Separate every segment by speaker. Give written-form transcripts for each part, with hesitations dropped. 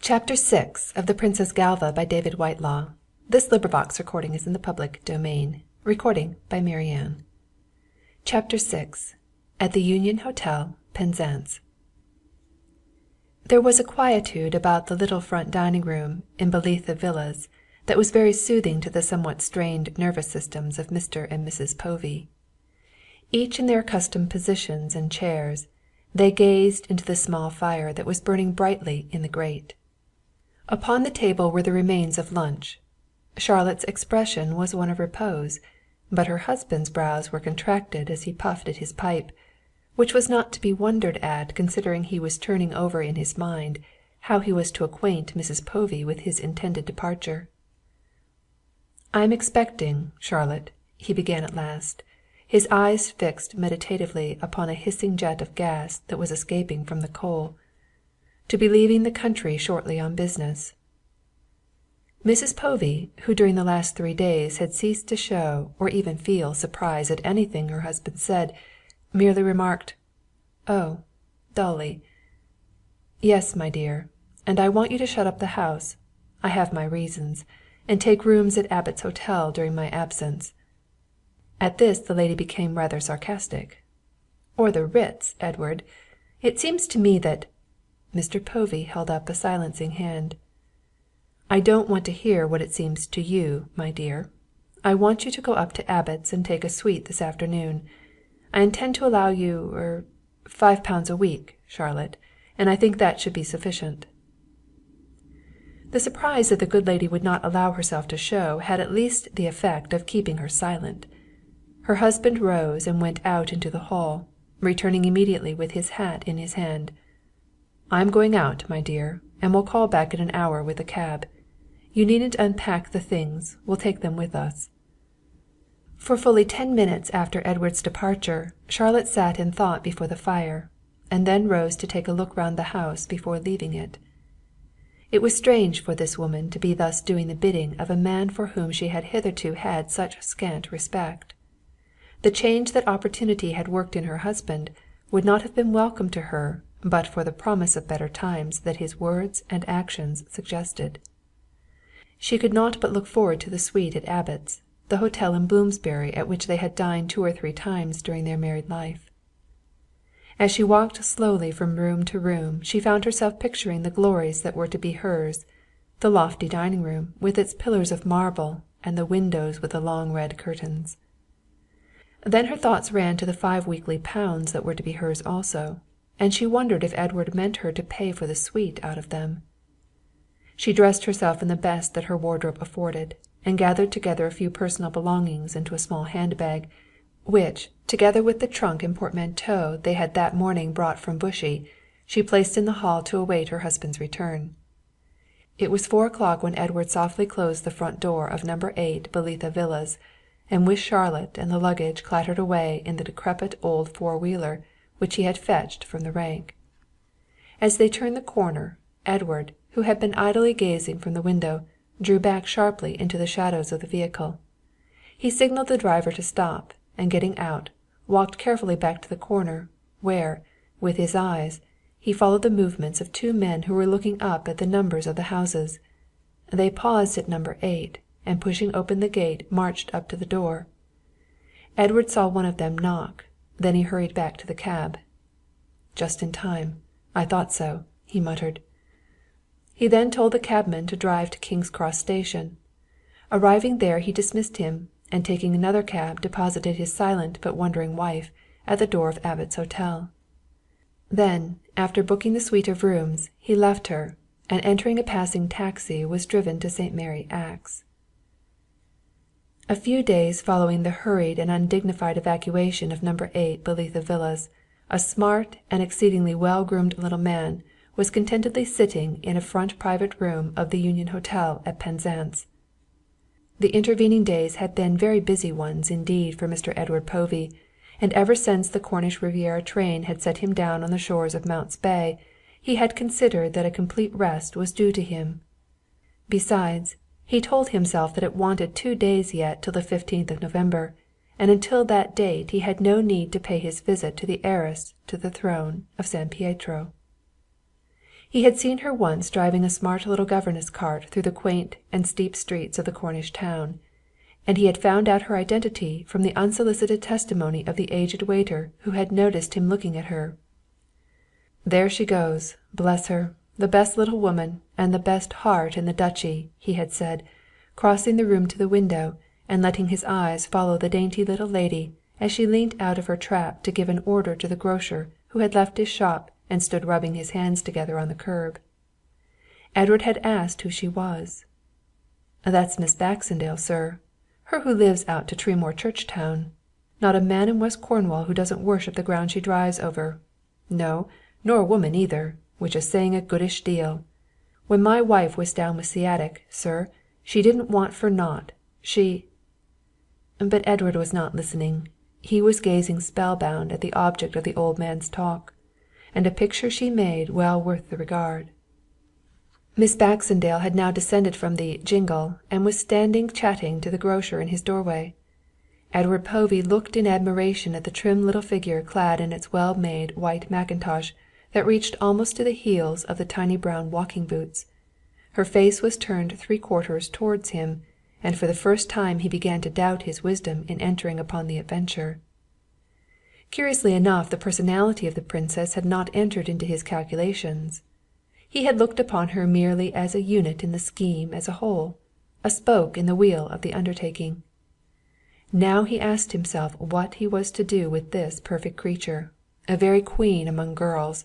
Speaker 1: Chapter 6 of The Princess Galva by David Whitelaw. This LibriVox is in the public domain. Chapter 6 At the Union Hotel, Penzance. There was a quietude about the little front dining room in Belitha Villas that was very soothing to the somewhat strained nervous systems of Mr. and Mrs. Povey. Each in their accustomed positions and chairs, they gazed into the small fire that was burning brightly in the grate. Upon the table were the remains of lunch. Charlotte's expression was one of repose, but her husband's brows were contracted as he puffed at his pipe, which was not to be wondered at considering he was turning over in his mind how he was to acquaint Mrs. Povey with his intended departure. "I am expecting, Charlotte," he began at last, his eyes fixed meditatively upon a hissing jet of gas that was escaping from the coal, "to be leaving the country shortly on business." Mrs. Povey, who during the last 3 days had ceased to show or even feel surprise at anything her husband said, merely remarked, "Oh," dully. "Yes, my dear, and I want you to shut up the house. I have my reasons, and take rooms at Abbot's Hotel during my absence." At this the lady became rather sarcastic. "Or the Ritz, Edward. It seems to me that—" Mr. Povey held up a silencing hand. "I don't want to hear what it seems to you, my dear. I want you to go up to Abbot's and take a suite this afternoon. I intend to allow you £5 a week, Charlotte, and I think that should be sufficient." The surprise that the good lady would not allow herself to show had at least the effect of keeping her silent. Her husband rose and went out into the hall, returning immediately with his hat in his hand. "I am going out, my dear, and will call back in an hour with a cab. You needn't unpack the things, we'll take them with us." For fully 10 minutes after Edward's departure, Charlotte sat in thought before the fire, and then rose to take a look round the house before leaving it. It was strange for this woman to be thus doing the bidding of a man for whom she had hitherto had such scant respect. The change that opportunity had worked in her husband would not have been welcome to her but for the promise of better times that his words and actions suggested. She could not but look forward to the suite at Abbot's, the hotel in Bloomsbury at which they had dined 2 or 3 times during their married life. As she walked slowly from room to room she found herself picturing the glories that were to be hers, the lofty dining room with its pillars of marble and the windows with the long red curtains. Then her thoughts ran to the 5 weekly pounds that were to be hers also, and she wondered if Edward meant her to pay for the suite out of them. She dressed herself in the best that her wardrobe afforded, and gathered together a few personal belongings into a small handbag, which, together with the trunk and portmanteau they had that morning brought from Bushey, she placed in the hall to await her husband's return. It was 4 o'clock when Edward softly closed the front door of No. 8 Belitha Villas, and with Charlotte and the luggage clattered away in the decrepit old four-wheeler which he had fetched from the rank. As they turned the corner, Edward, who had been idly gazing from the window, drew back sharply into the shadows of the vehicle. He signalled the driver to stop, and getting out, walked carefully back to the corner, where, with his eyes, he followed the movements of 2 men who were looking up at the numbers of the houses. They paused at No. 8, and pushing open the gate marched up to the door. Edward saw one of them knock, then he hurried back to the cab. "Just in time. I thought so," he muttered. He then told the cabman to drive to King's Cross Station. Arriving there he dismissed him, and taking another cab deposited his silent but wondering wife at the door of Abbot's Hotel. Then, after booking the suite of rooms, he left her, and entering a passing taxi was driven to St. Mary Axe. A few days following the hurried and undignified evacuation of No. 8 Belitha Villas, a smart and exceedingly well-groomed little man was contentedly sitting in a front private room of the Union Hotel at Penzance. The intervening days had been very busy ones indeed for Mr. Edward Povey, and ever since the Cornish Riviera train had set him down on the shores of Mounts Bay, he had considered that a complete rest was due to him. Besides, he told himself that it wanted 2 days yet till the 15th of November, and until that date he had no need to pay his visit to the heiress to the throne of San Pietro. He had seen her once driving a smart little governess cart through the quaint and steep streets of the Cornish town, and he had found out her identity from the unsolicited testimony of the aged waiter who had noticed him looking at her. "There she goes, bless her, the best little woman and the best heart in the duchy," he had said, crossing the room to the window and letting his eyes follow the dainty little lady as she leant out of her trap to give an order to the grocer who had left his shop and stood rubbing his hands together on the curb. Edward had asked who she was. "That's Miss Baxendale, sir, her who lives out to Tremoor Church-town. Not a man in West Cornwall who doesn't worship the ground she drives over. No, nor a woman either, which is saying a goodish deal. When my wife was down with sciatic, sir, she didn't want for naught. She—" But Edward was not listening. He was gazing spellbound at the object of the old man's talk, and a picture she made well worth the regard. Miss Baxendale had now descended from the jingle and was standing chatting to the grocer in his doorway. Edward Povey looked in admiration at the trim little figure clad in its well-made white mackintosh that reached almost to the heels of the tiny brown walking boots. Her face was turned three-quarters towards him, and for the first time he began to doubt his wisdom in entering upon the adventure. Curiously enough, the personality of the princess had not entered into his calculations. He had looked upon her merely as a unit in the scheme as a whole, a spoke in the wheel of the undertaking. Now he asked himself what he was to do with this perfect creature, a very queen among girls,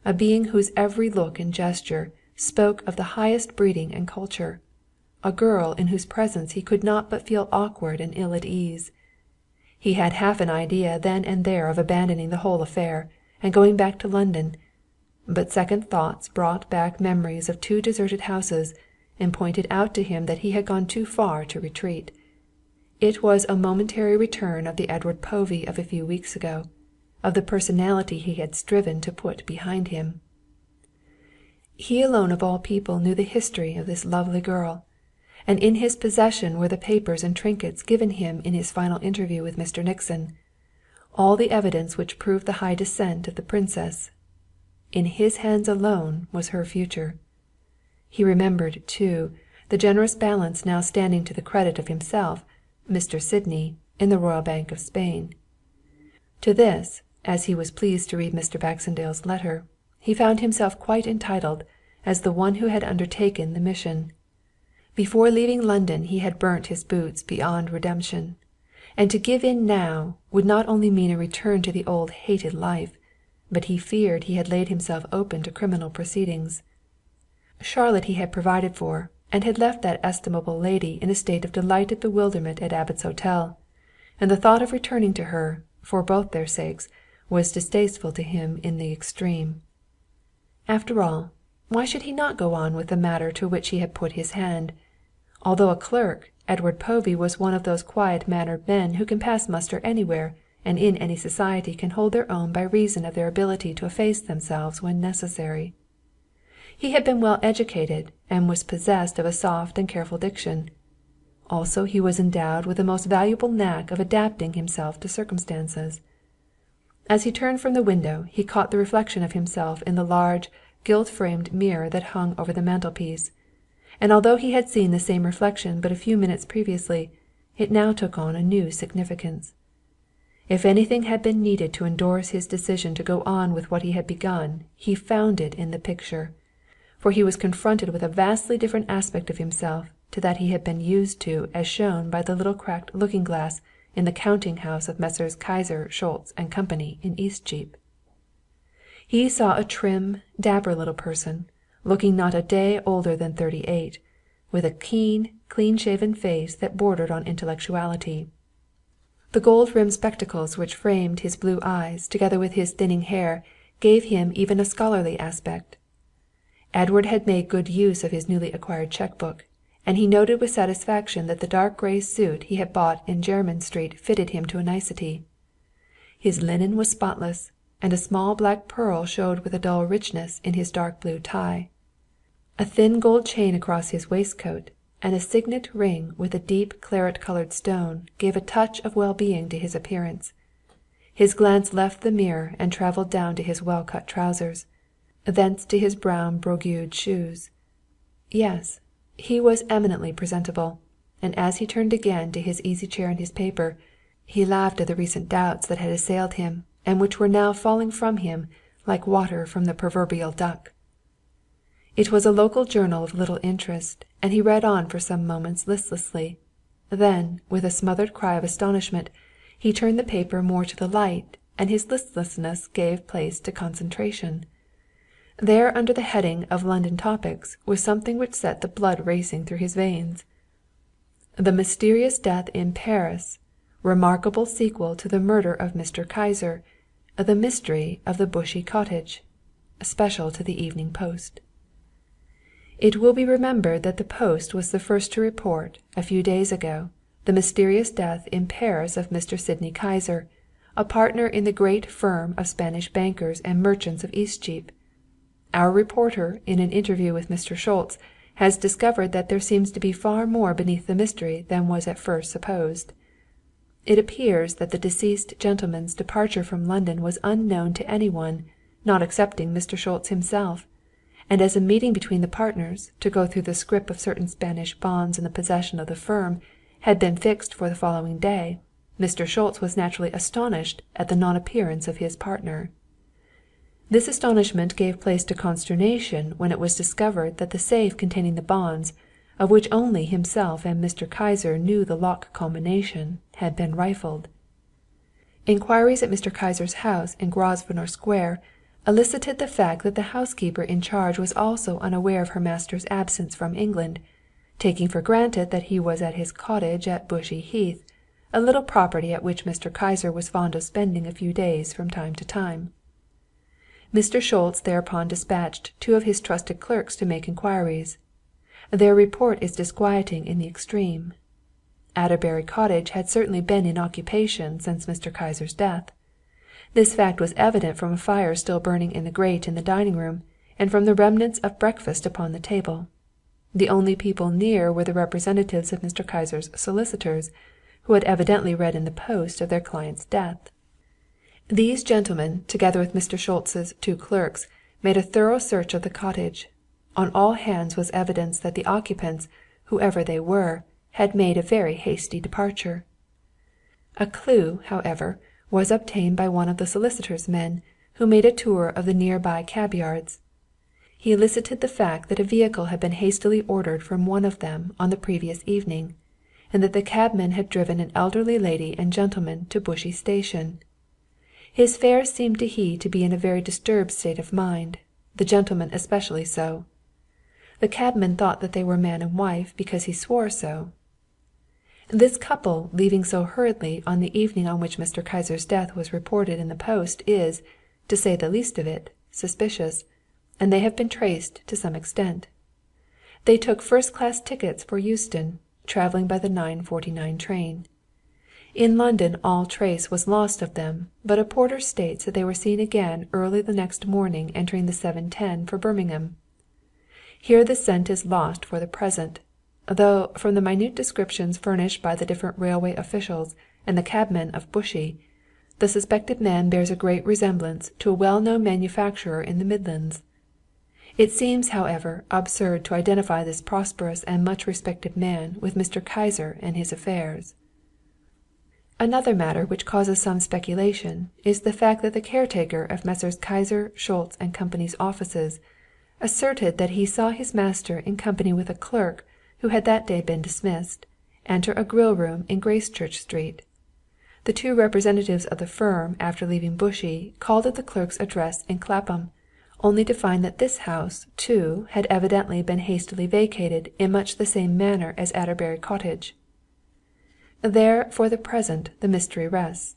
Speaker 1: a being whose every look and gesture spoke of the highest breeding and culture, a girl in whose presence he could not but feel awkward and ill at ease. He had half an idea then and there of abandoning the whole affair and going back to London, but second thoughts brought back memories of two deserted houses and pointed out to him that he had gone too far to retreat. It was a momentary return of the Edward Povey of a few weeks ago, of the personality he had striven to put behind him. He alone of all people knew the history of this lovely girl, and in his possession were the papers and trinkets given him in his final interview with Mr. Nixon, all the evidence which proved the high descent of the princess. In his hands alone was her future. He remembered, too, the generous balance now standing to the credit of himself, Mr. Sydney, in the Royal Bank of Spain. To this, as he was pleased to read Mr. Baxendale's letter, he found himself quite entitled as the one who had undertaken the mission. Before leaving London he had burnt his boots beyond redemption, and to give in now would not only mean a return to the old hated life, but he feared he had laid himself open to criminal proceedings. Charlotte he had provided for, and had left that estimable lady in a state of delighted bewilderment at Abbot's Hotel, and the thought of returning to her, for both their sakes, was distasteful to him in the extreme. After all, why should he not go on with the matter to which he had put his hand? Although a clerk, Edward Povey was one of those quiet-mannered men who can pass muster anywhere and in any society can hold their own by reason of their ability to efface themselves when necessary. He had been well educated and was possessed of a soft and careful diction. Also he was endowed with the most valuable knack of adapting himself to circumstances. As he turned from the window he caught the reflection of himself in the large, gilt-framed mirror that hung over the mantelpiece, and although he had seen the same reflection but a few minutes previously, it now took on a new significance. If anything had been needed to endorse his decision to go on with what he had begun, he found it in the picture, for he was confronted with a vastly different aspect of himself to that he had been used to as shown by the little cracked looking-glass in the counting-house of Messrs. Kyser, Schultz and Company in Eastcheap. He saw a trim, dapper little person, looking not a day older than 38, with a keen, clean-shaven face that bordered on intellectuality. The gold-rimmed spectacles which framed his blue eyes together with his thinning hair gave him even a scholarly aspect. Edward had made good use of his newly acquired cheque-book, and he noted with satisfaction that the dark grey suit he had bought in Jermyn Street fitted him to a nicety. His linen was spotless, and a small black pearl showed with a dull richness in his dark blue tie. A thin gold chain across his waistcoat and a signet ring with a deep claret-coloured stone gave a touch of well-being to his appearance. His glance left the mirror and travelled down to his well-cut trousers, thence to his brown brogued shoes. Yes, he was eminently presentable, and as he turned again to his easy chair and his paper, he laughed at the recent doubts that had assailed him and which were now falling from him like water from the proverbial duck. It was a local journal of little interest, and he read on for some moments listlessly. Then, with a smothered cry of astonishment, he turned the paper more to the light, and his listlessness gave place to concentration. There, under the heading of London Topics, was something which set the blood racing through his veins. "The mysterious death in Paris. Remarkable sequel to the murder of Mr. Kyser. The mystery of the Bushey cottage." Special to the Evening Post. It will be remembered that the Post was the first to report, a few days ago, the mysterious death in Paris of Mr. Sidney Kyser, a partner in the great firm of Spanish bankers and merchants of Eastcheap. Our reporter, in an interview with Mr. Schultz, has discovered that there seems to be far more beneath the mystery than was at first supposed. It appears that the deceased gentleman's departure from London was unknown to any one, not excepting Mr. Schultz himself, and as a meeting between the partners, to go through the scrip of certain Spanish bonds in the possession of the firm, had been fixed for the following day, Mr. Schultz was naturally astonished at the non-appearance of his partner. This astonishment gave place to consternation when it was discovered that the safe containing the bonds, of which only himself and Mr. Kyser knew the lock combination, had been rifled. Inquiries at Mr. Kyser's house in Grosvenor Square elicited the fact that the housekeeper in charge was also unaware of her master's absence from England, taking for granted that he was at his cottage at Bushey Heath, a little property at which Mr. Kyser was fond of spending a few days from time to time. Mr. Schultz thereupon dispatched two of his trusted clerks to make inquiries. Their report is disquieting in the extreme. Adderbury Cottage had certainly been in occupation since Mr. Kyser's death. This fact was evident from a fire still burning in the grate in the dining-room, and from the remnants of breakfast upon the table. The only people near were the representatives of Mr. Kyser's solicitors, who had evidently read in the Post of their client's death. These gentlemen, together with Mr. Schultz's two clerks, made a thorough search of the cottage. On all hands was evidence that the occupants, whoever they were, had made a very hasty departure. A clue, however, was obtained by one of the solicitor's men, who made a tour of the near-by cab-yards. He elicited the fact that a vehicle had been hastily ordered from one of them on the previous evening, and that the cabman had driven an elderly lady and gentleman to Bushey Station. His fare seemed to he to be in a very disturbed state of mind, the gentleman especially so. The cabman thought that they were man and wife because he swore so. This couple leaving so hurriedly on the evening on which Mr. Kyser's death was reported in the Post is, to say the least of it, suspicious, and they have been traced to some extent. They took first-class tickets for Euston, travelling by the 9:49 train. In London all trace was lost of them, but a porter states that they were seen again early the next morning entering the 7:10 for Birmingham. Here the scent is lost for the present, though from the minute descriptions furnished by the different railway officials and the cabmen of Bushey, the suspected man bears a great resemblance to a well-known manufacturer in the Midlands. It seems, however, absurd to identify this prosperous and much-respected man with Mr. Kyser and his affairs. Another matter which causes some speculation is the fact that the caretaker of Messrs. Kyser, Schultz and Company's offices asserted that he saw his master in company with a clerk who had that day been dismissed, enter a grill-room in Gracechurch Street. The two representatives of the firm, after leaving Bushey, called at the clerk's address in Clapham, only to find that this house, too, had evidently been hastily vacated in much the same manner as Adderbury Cottage. There, for the present, the mystery rests.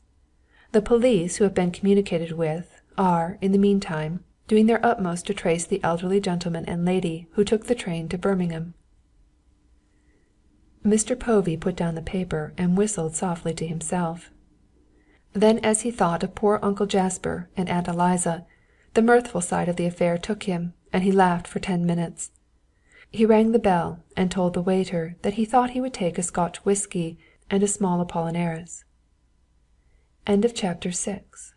Speaker 1: The police, who have been communicated with, are, in the meantime, doing their utmost to trace the elderly gentleman and lady who took the train to Birmingham. Mr. Povey put down the paper and whistled softly to himself. Then, as he thought of poor Uncle Jasper and Aunt Eliza, the mirthful side of the affair took him, and he laughed for 10 minutes. He rang the bell and told the waiter that he thought he would take a Scotch whisky and a small Apollinaris. Chapter 6